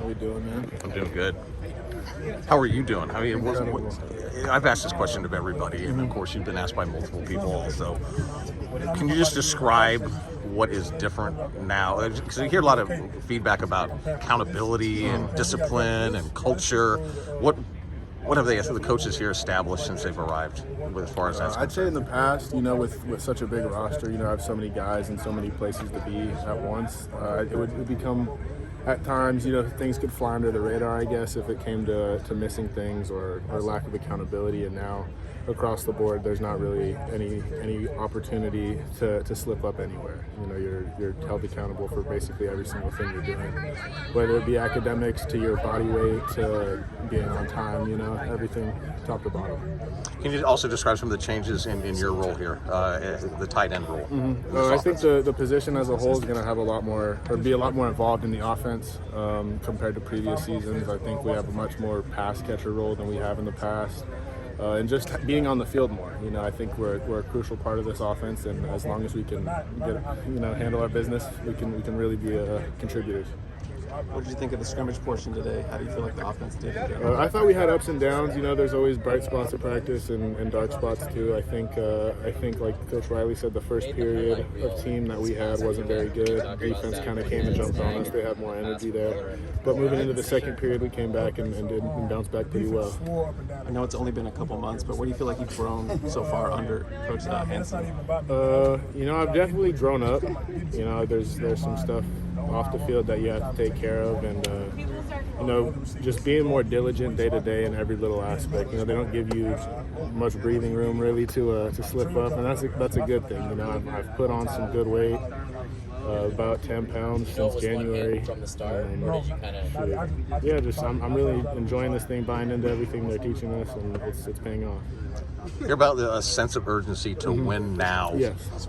How we doing, man? I'm doing good. How are you doing? I mean, I've asked this question of everybody, and of course you've been asked by multiple people also. Can you just describe what is different now? Because you hear a lot of feedback about accountability and discipline and culture. What have the coaches here established since they've arrived, as far as that's I'd say in the past, with such a big roster, I have so many guys and so many places to be at once. It would become, at times, things could fly under the radar, I guess, if it came to missing things or lack of accountability. And now, across the board, there's not really any opportunity to slip up anywhere. You're held accountable for basically every single thing you're doing, whether it be academics to your body weight to being on time. Everything top to bottom. Can you also describe some of the changes in your role here, the tight end role? I think the position as a whole is going to have be a lot more involved in the offense compared to previous seasons. I think we have a much more pass catcher role than we have in the past. And just being on the field more, I think we're a crucial part of this offense, and as long as we can handle our business, we can really be contributors. What did you think of the scrimmage portion today? How do you feel like the offense did? I thought we had ups and downs. There's always bright spots at practice and dark spots too. I think like Coach Riley said, the first period of team that we had wasn't very good. Defense kind of came and jumped on us. They had more energy there. But moving into the second period, we came back and bounced back pretty well. I know it's only been a couple months, but where do you feel like you've grown so far under Coach Hansen? I've definitely grown up. There's some stuff off the field that you have to take care of, and just being more diligent day to day in every little aspect. They don't give you much breathing room really to slip up, and that's a good thing. I've put on some good weight, about 10 pounds since January. I'm really enjoying this thing, buying into everything they're teaching us, and it's paying off. Hear about a sense of urgency to win now. Yes.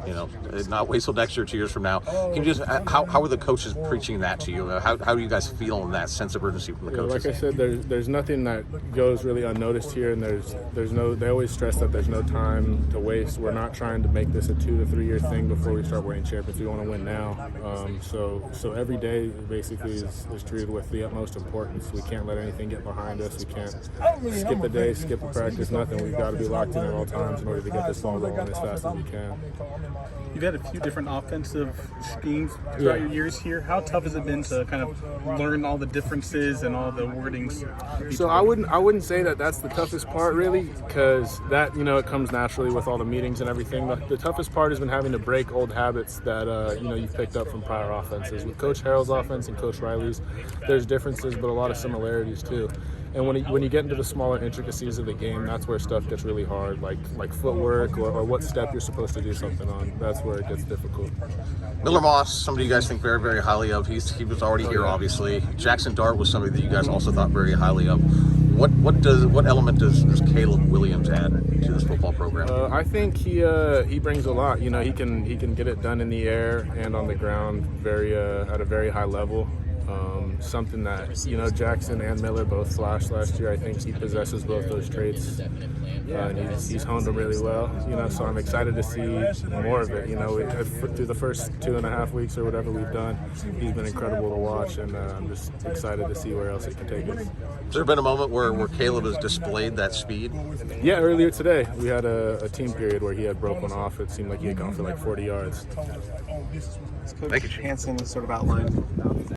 Not wait till next year, 2 years from now. Can you just how are the coaches preaching that to you? How do you guys feel in that sense of urgency from the coaches? Like I said, there's nothing that goes really unnoticed here, and there's no. They always stress that there's no time to waste. We're not trying to make this a 2 to 3 year thing before we start winning championships. We want to win now. So every day basically is treated with the utmost importance. We can't let anything get behind us. We can't skip a day, skip a practice, nothing. We've got to be locked in at all times in order to get this ball rolling as fast as we can. You've had a few different offensive schemes throughout your years here. How tough has it been to kind of learn all the differences and all the wordings? So I wouldn't say that that's the toughest part really, because that it comes naturally with all the meetings and everything. The toughest part has been having to break old habits that you've picked up from prior offenses. With Coach Harrell's offense and Coach Riley's, there's differences but a lot of similarities too. And when you get into the smaller intricacies of the game, that's where stuff gets really hard, like footwork or what step you're supposed to do something on. That's where it gets difficult. Miller Moss, somebody you guys think very, very highly of. He was already here, obviously. Jackson Dart was somebody that you guys also thought very highly of. What element does Caleb Williams add to this football program? I think he brings a lot. He can get it done in the air and on the ground at a very high level. Something that Jackson and Miller both flashed last year. I think he possesses both those traits, and he's honed them really well. So I'm excited to see more of it. Through the first 2.5 weeks or whatever we've done, he's been incredible to watch, and I'm just excited to see where else it can take us. Has there been a moment where Caleb has displayed that speed? Yeah, earlier today we had a team period where he had broke one off. It seemed like he had gone for like 40 yards. Coach Hansen sort of outlined